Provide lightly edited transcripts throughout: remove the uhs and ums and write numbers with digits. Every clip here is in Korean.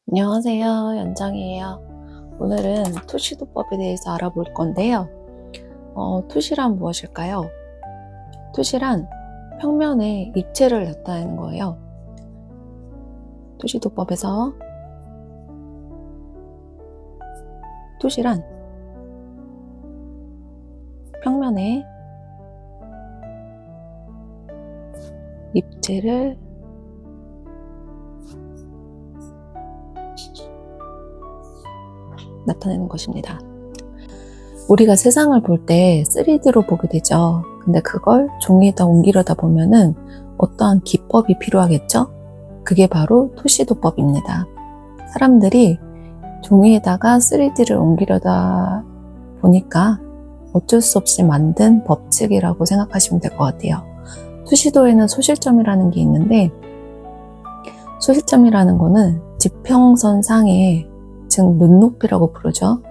안녕하세요. 연정이에요. 오늘은 투시도법에 대해서 알아볼 건데요. 투시란 무엇일까요? 투시란 평면에 입체를 나타내는 거예요. 투시도법에서 투시란 평면에 입체를 나타내는 것입니다. 우리가 세상을 볼 때 3D로 보게 되죠. 근데 그걸 종이에다 옮기려다 보면은 어떠한 기법이 필요하겠죠? 그게 바로 투시도법입니다. 사람들이 종이에다가 3D를 옮기려다 보니까 어쩔 수 없이 만든 법칙이라고 생각하시면 될 것 같아요. 투시도에는 소실점이라는 게 있는데, 소실점이라는 거는 지평선상에, 즉 눈높이라고 부르죠.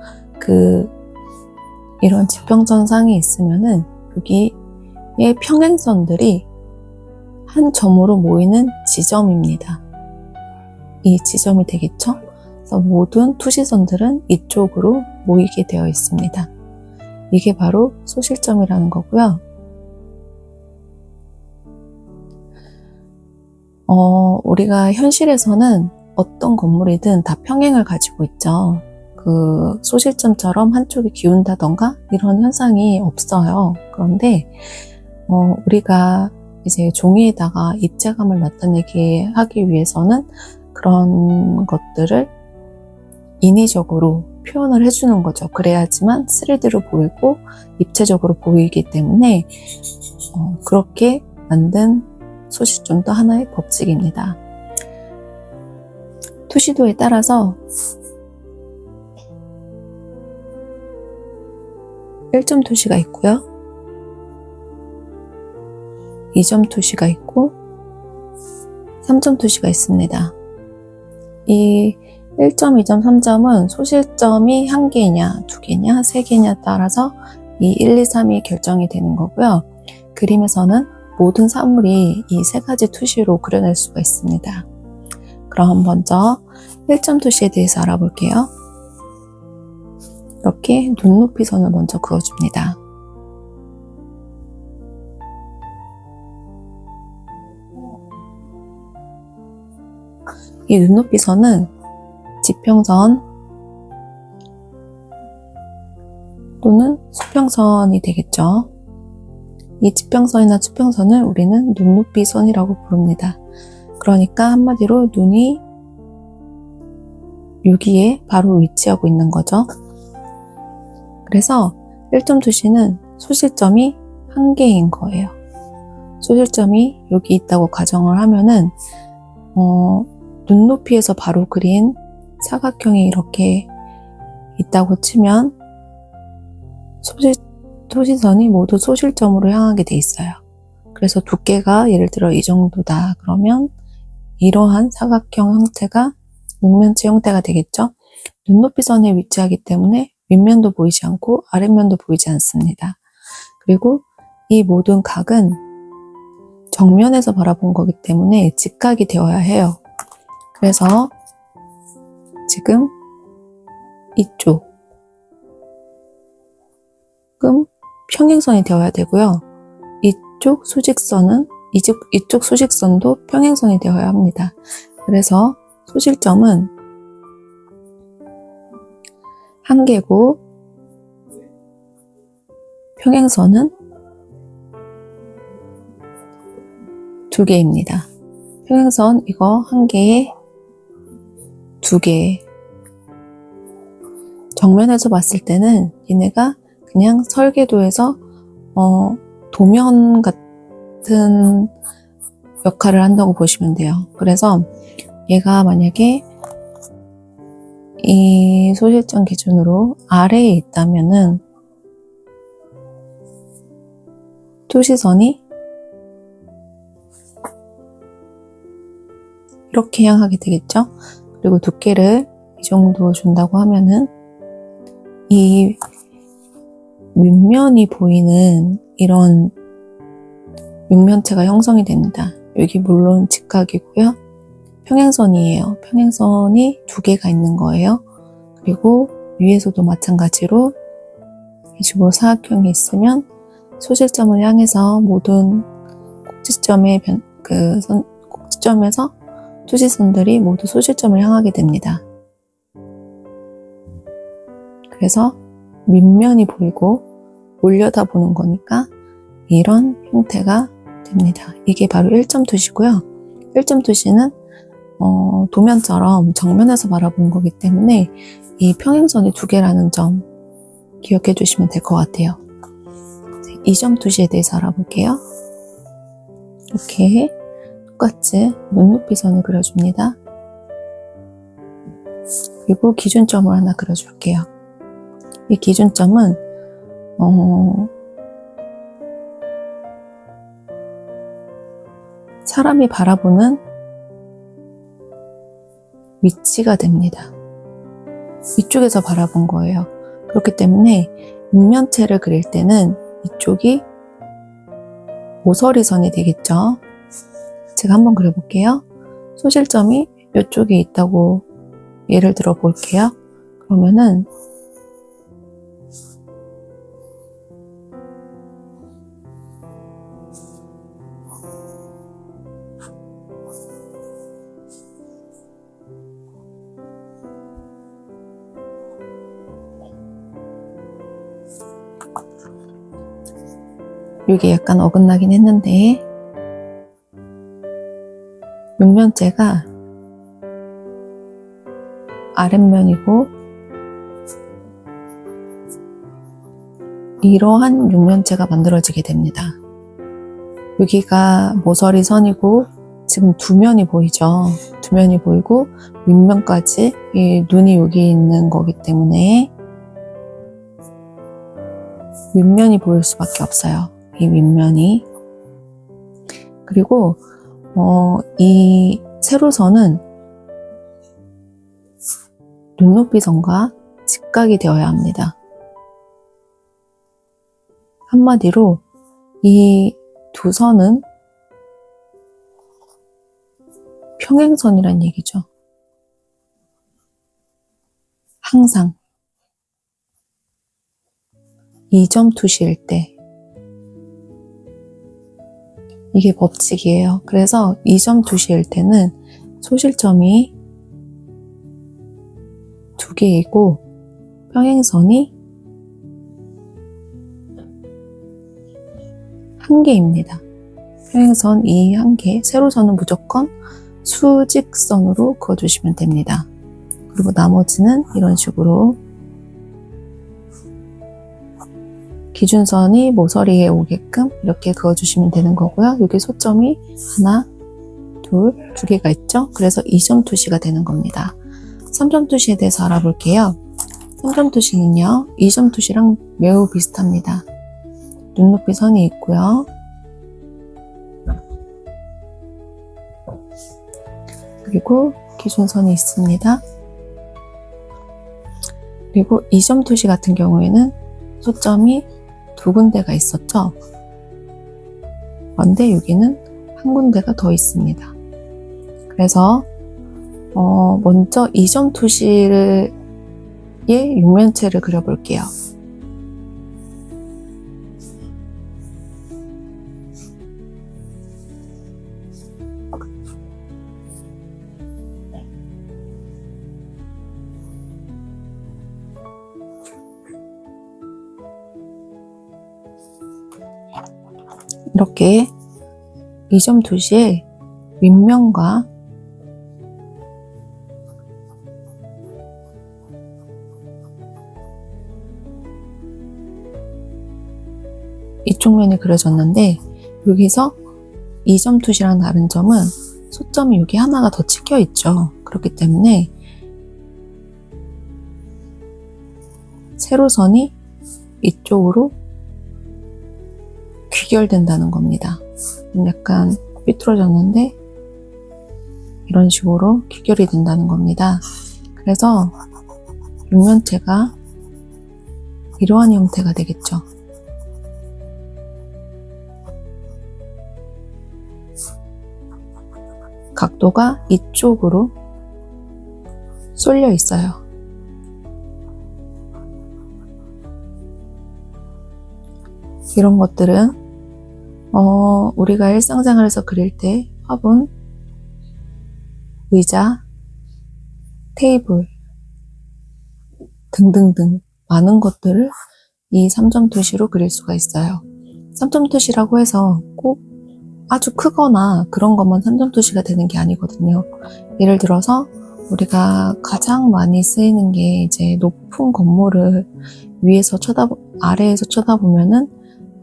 이런 지평선상에 있으면은 여기에 평행선들이 한 점으로 모이는 지점입니다. 이 지점이 되겠죠? 그래서 모든 투시선들은 이쪽으로 모이게 되어 있습니다. 이게 바로 소실점이라는 거고요. 우리가 현실에서는 어떤 건물이든 다 평행을 가지고 있죠. 그 소실점처럼 한쪽이 기운다던가 이런 현상이 없어요. 그런데 우리가 이제 종이에다가 입체감을 나타내게 하기 위해서는 그런 것들을 인위적으로 표현을 해주는 거죠. 그래야지만 3D로 보이고 입체적으로 보이기 때문에 그렇게 만든 소실점도 하나의 법칙입니다. 투시도에 따라서 1점 투시가 있고요. 2점 투시가 있고 3점 투시가 있습니다. 이 1점, 2점, 3점은 소실점이 1개냐, 2개냐, 3개냐에 따라서 이 1, 2, 3이 결정이 되는 거고요. 그림에서는 모든 사물이 이 3가지 투시로 그려낼 수가 있습니다. 그럼 먼저 1점 투시에 대해서 알아볼게요. 이렇게 눈높이 선을 먼저 그어줍니다. 이 눈높이 선은 지평선 또는 수평선이 되겠죠. 이 지평선이나 수평선을 우리는 눈높이 선이라고 부릅니다. 그러니까 한마디로 눈이 여기에 바로 위치하고 있는 거죠. 그래서 1점 투시는 소실점이 1개인 거예요. 소실점이 여기 있다고 가정을 하면은 눈높이에서 바로 그린 사각형이 이렇게 있다고 치면 소실선이 모두 소실점으로 향하게 돼 있어요. 그래서 두께가 예를 들어 이 정도다 그러면 이러한 사각형 형태가 육면체 형태가 되겠죠. 눈높이 선에 위치하기 때문에 윗면도 보이지 않고 아랫면도 보이지 않습니다. 그리고 이 모든 각은 정면에서 바라본 거기 때문에 직각이 되어야 해요. 그래서 지금 이쪽은 평행선이 되어야 되고요. 이쪽 수직선도 평행선이 되어야 합니다. 그래서 소실점은 1개고 평행선은 2개입니다. 평행선 이거 1개에 2개. 정면에서 봤을 때는 얘네가 그냥 설계도에서 도면 같은 역할을 한다고 보시면 돼요. 그래서 얘가 만약에 이 소실점 기준으로 아래에 있다면은 투시선이 이렇게 향하게 되겠죠. 그리고 두께를 이 정도 준다고 하면은 이 윗면이 보이는 이런 육면체가 형성이 됩니다. 여기 물론 직각이고요. 평행선이에요. 평행선이 두 개가 있는 거예요. 그리고 위에서도 마찬가지로 이 식으로 사각형이 있으면 소실점을 향해서 모든 꼭지점에서 투지선들이 모두 소실점을 향하게 됩니다. 그래서 밑면이 보이고 올려다보는 거니까 이런 형태가 됩니다. 이게 바로 1점 투시고요. 1점 투시는 도면처럼 정면에서 바라본 거기 때문에 이 평행선이 두 개라는 점 기억해 주시면 될 것 같아요. 2점 투시에 대해서 알아볼게요. 이렇게 똑같이 눈높이 선을 그려줍니다. 그리고 기준점을 하나 그려줄게요. 이 기준점은 사람이 바라보는 위치가 됩니다. 이쪽에서 바라본 거예요. 그렇기 때문에 육면체를 그릴 때는 이쪽이 모서리선이 되겠죠. 제가 한번 그려볼게요. 소실점이 이쪽에 있다고 예를 들어 볼게요. 그러면은 이게 약간 어긋나긴 했는데 육면체가 아랫면이고 이러한 육면체가 만들어지게 됩니다. 여기가 모서리 선이고 지금 두 면이 보이죠. 두 면이 보이고 윗면까지 이 눈이 여기 있는 거기 때문에 윗면이 보일 수밖에 없어요. 이 윗면이. 그리고 이 세로선은 눈높이 선과 직각이 되어야 합니다. 한마디로 이 두 선은 평행선이란 얘기죠. 항상 2점 투시일 때 이게 법칙이에요. 그래서 2점 투시일 때는 소실점이 두 개이고 평행선이 한 개입니다. 평행선 이 한 개, 세로선은 무조건 수직선으로 그어주시면 됩니다. 그리고 나머지는 이런 식으로 기준선이 모서리에 오게끔 이렇게 그어주시면 되는 거고요. 여기 소점이 하나, 둘, 두 개가 있죠? 그래서 2점 투시가 되는 겁니다. 3점 투시에 대해서 알아볼게요. 3점 투시는요, 2점 투시랑 매우 비슷합니다. 눈높이 선이 있고요. 그리고 기준선이 있습니다. 그리고 2점 투시 같은 경우에는 소점이 두 군데가 있었죠. 그런데 여기는 한 군데가 더 있습니다. 그래서 먼저 2점 투시의 육면체를 그려볼게요. 이렇게 2점 투시의 윗면과 이쪽 면이 그려졌는데 여기서 2점 투시랑 다른 점은 소점이 여기 하나가 더 찍혀 있죠. 그렇기 때문에 세로선이 이쪽으로 귀결된다는 겁니다. 약간 삐뚤어졌는데 이런 식으로 귀결이 된다는 겁니다. 그래서 육면체가 이러한 형태가 되겠죠. 각도가 이쪽으로 쏠려 있어요. 이런 것들은 우리가 일상생활에서 그릴 때 화분, 의자, 테이블 등등등 많은 것들을 이 3점 투시로 그릴 수가 있어요. 3점 투시라고 해서 꼭 아주 크거나 그런 것만 3점 투시가 되는 게 아니거든요. 예를 들어서 우리가 가장 많이 쓰이는 게 이제 높은 건물을 아래에서 쳐다보면은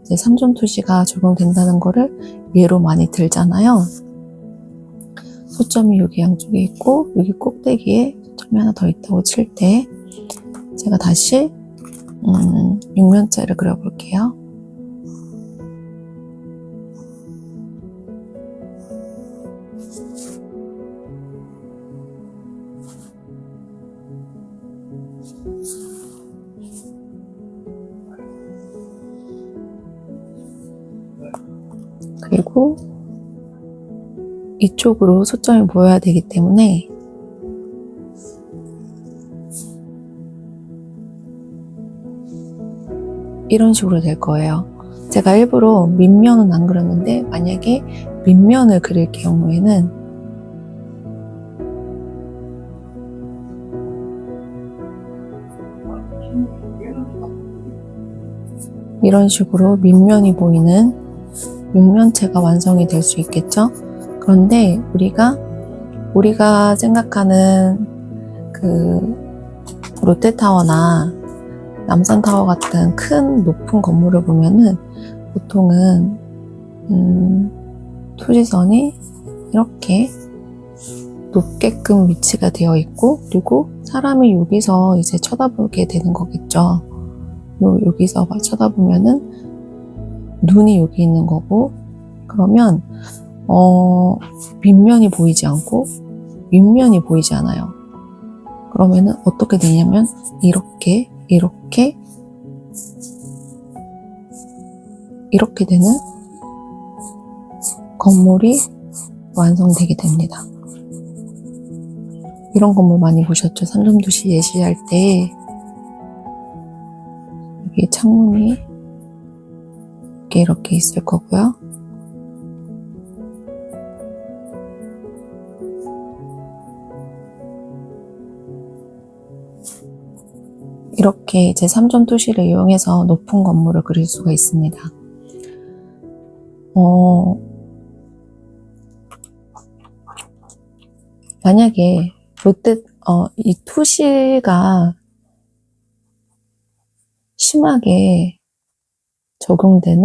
이제 3점 투시가 적용된다는 거를 예로 많이 들잖아요. 초점이 여기 양쪽에 있고 여기 꼭대기에 점이 하나 더 있다고 칠 때 제가 다시 육면체를 그려볼게요. 그리고 이쪽으로 초점이 모여야 되기 때문에 이런 식으로 될 거예요. 제가 일부러 밑면은 안 그렸는데 만약에 밑면을 그릴 경우에는 이런 식으로 밑면이 보이는 육면체가 완성이 될 수 있겠죠? 그런데 우리가 생각하는 그 롯데타워나 남산타워 같은 큰 높은 건물을 보면은 보통은 토지선이 이렇게 높게끔 위치가 되어 있고 그리고 사람이 여기서 이제 쳐다보게 되는 거겠죠. 여기서 쳐다보면은 눈이 여기 있는 거고 그러면 밑면이 보이지 않고 윗면이 보이지 않아요. 그러면은 어떻게 되냐면 이렇게 되는 건물이 완성되게 됩니다. 이런 건물 많이 보셨죠? 3점 투시 예시할 때 여기 창문이 이렇게 있을 거고요. 이렇게 이제 3점 투시를 이용해서 높은 건물을 그릴 수가 있습니다. 만약에 이 투시가 심하게 적용될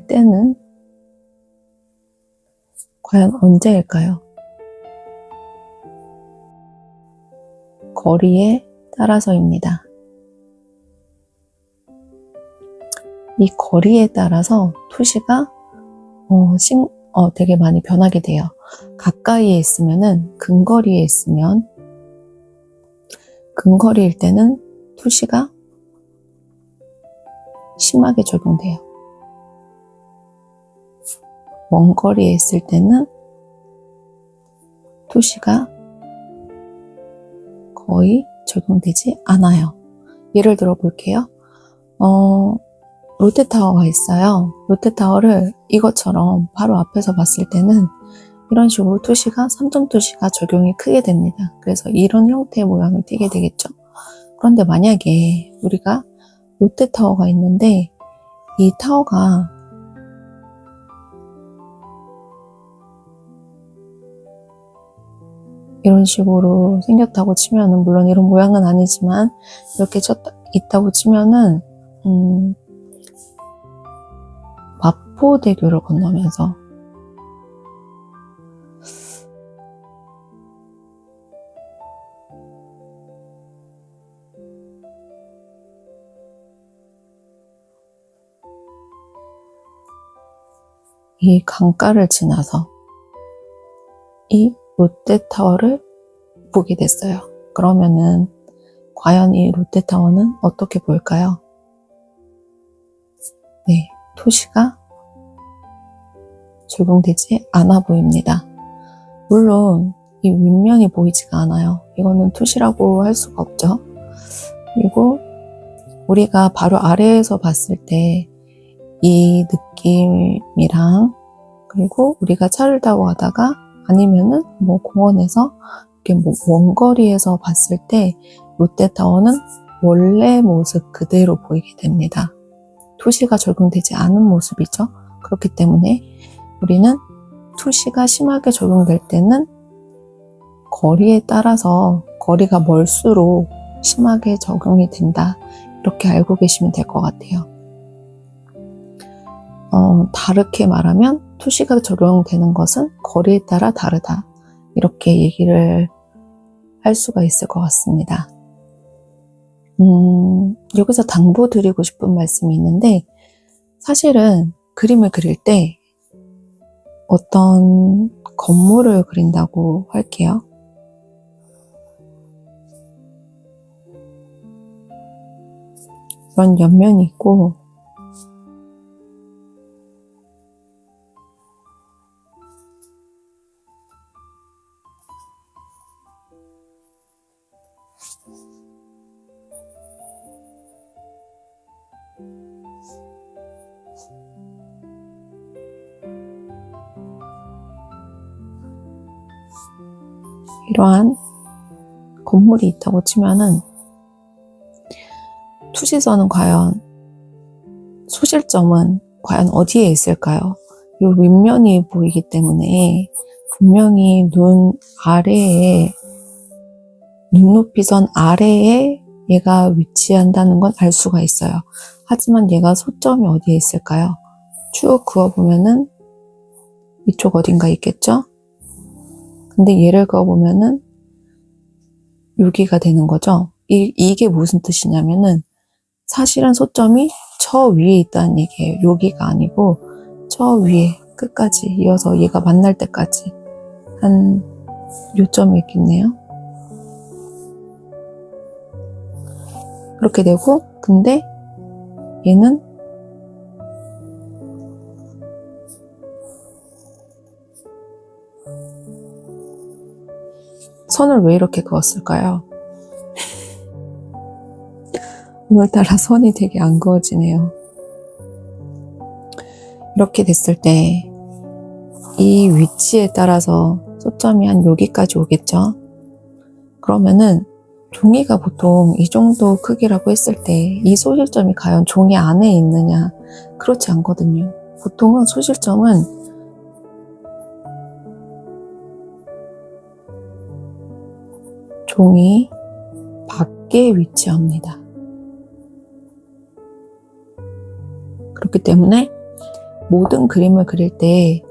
때는 과연 언제일까요? 거리에 따라서입니다. 이 거리에 따라서 투시가 되게 많이 변하게 돼요. 가까이에 있으면은 근거리에 있으면 근거리일 때는 투시가 심하게 적용돼요. 먼 거리에 있을 때는 투시가 거의 적용되지 않아요. 예를 들어 볼게요. 롯데타워가 있어요. 롯데타워를 이것처럼 바로 앞에서 봤을 때는 이런 식으로 투시가 3점 투시가 적용이 크게 됩니다. 그래서 이런 형태의 모양을 띠게 되겠죠. 그런데 만약에 우리가 롯데타워가 있는데 이 타워가 이런 식으로 생겼다고 치면은 물론 이런 모양은 아니지만 이렇게 있다고 치면은 마포대교를 건너면서 이 강가를 지나서 이 롯데타워를 보게 됐어요. 그러면은 과연 이 롯데타워는 어떻게 보일까요? 네, 토시가 적용되지 않아 보입니다. 물론 이 윗면이 보이지가 않아요. 이거는 투시라고 할 수가 없죠. 그리고 우리가 바로 아래에서 봤을 때 이 느낌이랑, 그리고 우리가 차를 타고 가다가 아니면은 뭐 공원에서 이렇게 뭐 먼 거리에서 봤을 때 롯데타워는 원래 모습 그대로 보이게 됩니다. 투시가 적용되지 않은 모습이죠. 그렇기 때문에 우리는 투시가 심하게 적용될 때는 거리에 따라서 거리가 멀수록 심하게 적용이 된다. 이렇게 알고 계시면 될 것 같아요. 다르게 말하면 투시가 적용되는 것은 거리에 따라 다르다. 이렇게 얘기를 할 수가 있을 것 같습니다. 여기서 당부드리고 싶은 말씀이 있는데, 사실은 그림을 그릴 때 어떤 건물을 그린다고 할게요. 이런 옆면이 있고, 이러한 건물이 있다고 치면은 투시선은 과연, 소실점은 과연 어디에 있을까요? 이 윗면이 보이기 때문에 분명히 눈 아래에, 눈높이선 아래에 얘가 위치한다는 건 알 수가 있어요. 하지만 얘가 소점이 어디에 있을까요? 쭉 그어보면은 이쪽 어딘가 있겠죠? 근데 얘를 그어보면은 여기가 되는 거죠. 이게 무슨 뜻이냐면은 사실은 소점이 저 위에 있다는 얘기예요. 여기가 아니고 저 위에 끝까지 이어서 얘가 만날 때까지 한 요점이 있겠네요. 그렇게 되고, 근데 얘는 선을 왜 이렇게 그었을까요? 오늘따라 선이 되게 안 그어지네요. 이렇게 됐을 때 이 위치에 따라서 소점이 한 여기까지 오겠죠? 그러면은 종이가 보통 이 정도 크기라고 했을 때 이 소실점이 과연 종이 안에 있느냐? 그렇지 않거든요. 보통은 소실점은 종이 밖에 위치합니다. 그렇기 때문에 모든 그림을 그릴 때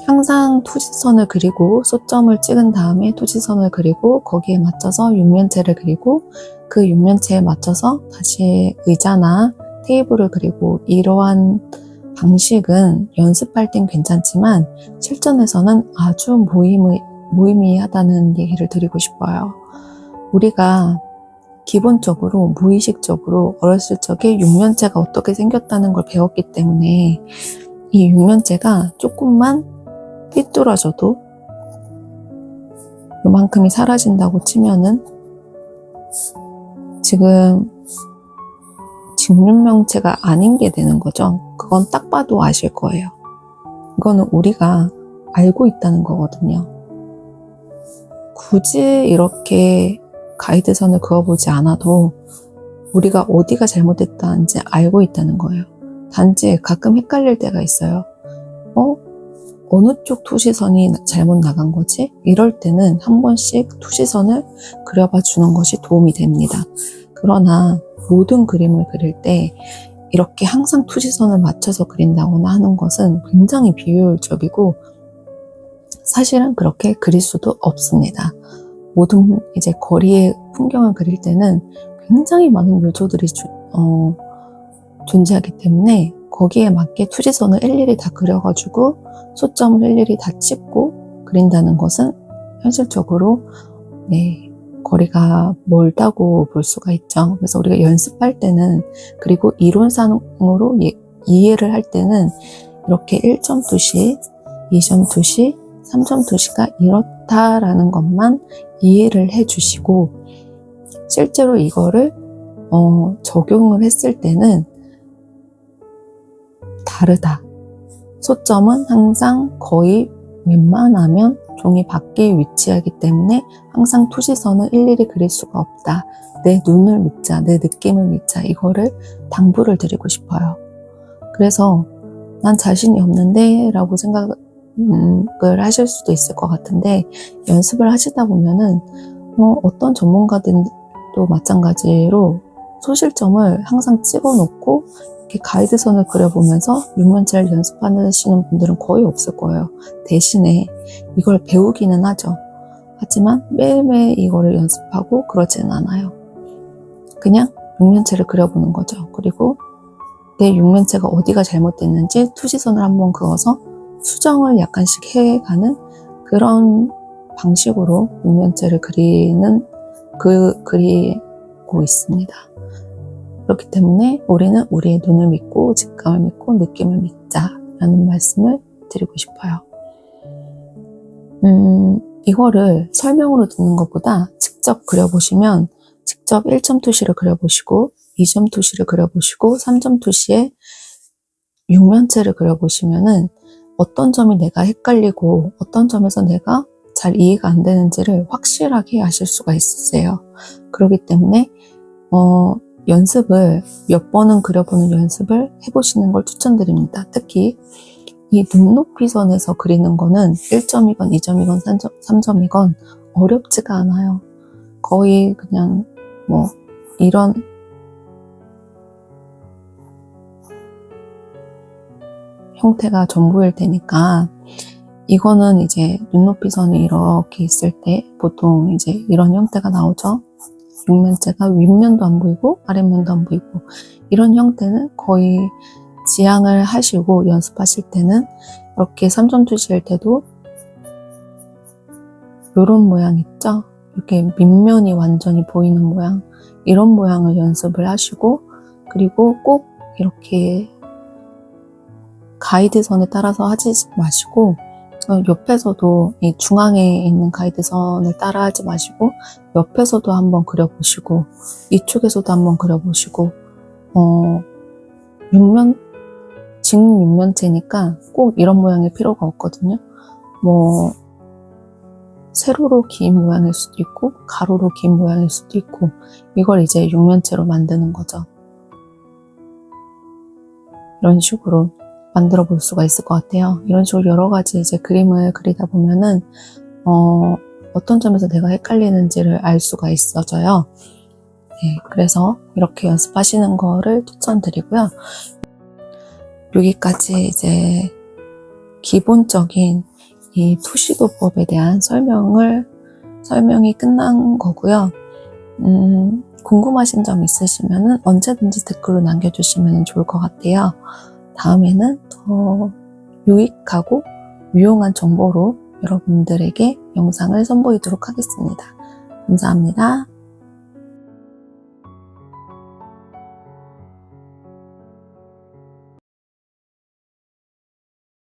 항상 투지선을 그리고 소점을 찍은 다음에 투지선을 그리고 거기에 맞춰서 육면체를 그리고 그 육면체에 맞춰서 다시 의자나 테이블을 그리고, 이러한 방식은 연습할 땐 괜찮지만 실전에서는 아주 무의미하다는 얘기를 드리고 싶어요. 우리가 기본적으로 무의식적으로 어렸을 적에 육면체가 어떻게 생겼다는 걸 배웠기 때문에 이 육면체가 조금만 삐뚤어져도 요만큼이 사라진다고 치면은 지금 직육면체가 아닌 게 되는 거죠. 그건 딱 봐도 아실 거예요. 이거는 우리가 알고 있다는 거거든요. 굳이 이렇게 가이드선을 그어보지 않아도 우리가 어디가 잘못됐다는지 알고 있다는 거예요. 단지 가끔 헷갈릴 때가 있어요. 어느 쪽 투시선이 잘못 나간 거지? 이럴 때는 한 번씩 투시선을 그려봐 주는 것이 도움이 됩니다. 그러나 모든 그림을 그릴 때 이렇게 항상 투시선을 맞춰서 그린다거나 하는 것은 굉장히 비효율적이고 사실은 그렇게 그릴 수도 없습니다. 모든 이제 거리의 풍경을 그릴 때는 굉장히 많은 요소들이 존재하기 때문에 거기에 맞게 투지선을 일일이 다 그려가지고 소점을 일일이 다 찍고 그린다는 것은 현실적으로 거리가 멀다고 볼 수가 있죠. 그래서 우리가 연습할 때는, 그리고 이론상으로 이해를 할 때는 이렇게 1점 투시, 2점 투시, 3점 투시가 이렇다라는 것만 이해를 해주시고 실제로 이거를 적용을 했을 때는 다르다. 소점은 항상 거의 웬만하면 종이 밖에 위치하기 때문에 항상 투시선을 일일이 그릴 수가 없다. 내 눈을 믿자, 내 느낌을 믿자. 이거를 당부를 드리고 싶어요. 그래서 난 자신이 없는데 라고 생각을 하실 수도 있을 것 같은데 연습을 하시다 보면은 어떤 전문가들도 마찬가지로 소실점을 항상 찍어 놓고 이렇게 가이드선을 그려보면서 육면체를 연습하시는 분들은 거의 없을 거예요. 대신에 이걸 배우기는 하죠. 하지만 매일매일 이거를 연습하고 그러지는 않아요. 그냥 육면체를 그려보는 거죠. 그리고 내 육면체가 어디가 잘못됐는지 투시선을 한번 그어서 수정을 약간씩 해가는 그런 방식으로 육면체를 그리고 있습니다. 그렇기 때문에 우리는 우리의 눈을 믿고 직감을 믿고 느낌을 믿자라는 말씀을 드리고 싶어요. 이거를 설명으로 듣는 것보다 직접 그려보시면 직접 1점 투시를 그려보시고 2점 투시를 그려보시고 3점 투시에 육면체를 그려보시면은 어떤 점이 내가 헷갈리고 어떤 점에서 내가 잘 이해가 안 되는지를 확실하게 아실 수가 있으세요. 그렇기 때문에 연습을 몇 번은 그려보는 연습을 해보시는 걸 추천드립니다. 특히 이 눈높이 선에서 그리는 거는 1점이건 2점이건 3점이건 어렵지가 않아요. 거의 그냥 이런 형태가 전부일 테니까 이거는 이제 눈높이 선이 이렇게 있을 때 보통 이제 이런 형태가 나오죠. 육면체가 윗면도 안 보이고 아랫면도 안 보이고 이런 형태는 거의 지향을 하시고 연습하실 때는 이렇게 3점 투시할 때도 이런 모양 있죠? 이렇게 밑면이 완전히 보이는 모양 이런 모양을 연습을 하시고 그리고 꼭 이렇게 가이드선에 따라서 하지 마시고 옆에서도 이 중앙에 있는 가이드선을 따라 하지 마시고 옆에서도 한번 그려보시고 이쪽에서도 한번 그려보시고 직육면체니까 꼭 이런 모양일 필요가 없거든요. 세로로 긴 모양일 수도 있고 가로로 긴 모양일 수도 있고 이걸 이제 육면체로 만드는 거죠. 이런 식으로 만들어 볼 수가 있을 것 같아요. 이런 식으로 여러 가지 이제 그림을 그리다 보면은 어떤 점에서 내가 헷갈리는지를 알 수가 있어져요. 네, 그래서 이렇게 연습하시는 거를 추천드리고요. 여기까지 이제 기본적인 이 투시도법에 대한 설명이 끝난 거고요. 궁금하신 점 있으시면은 언제든지 댓글로 남겨주시면 좋을 것 같아요. 다음에는 더 유익하고 유용한 정보로 여러분들에게 영상을 선보이도록 하겠습니다. 감사합니다.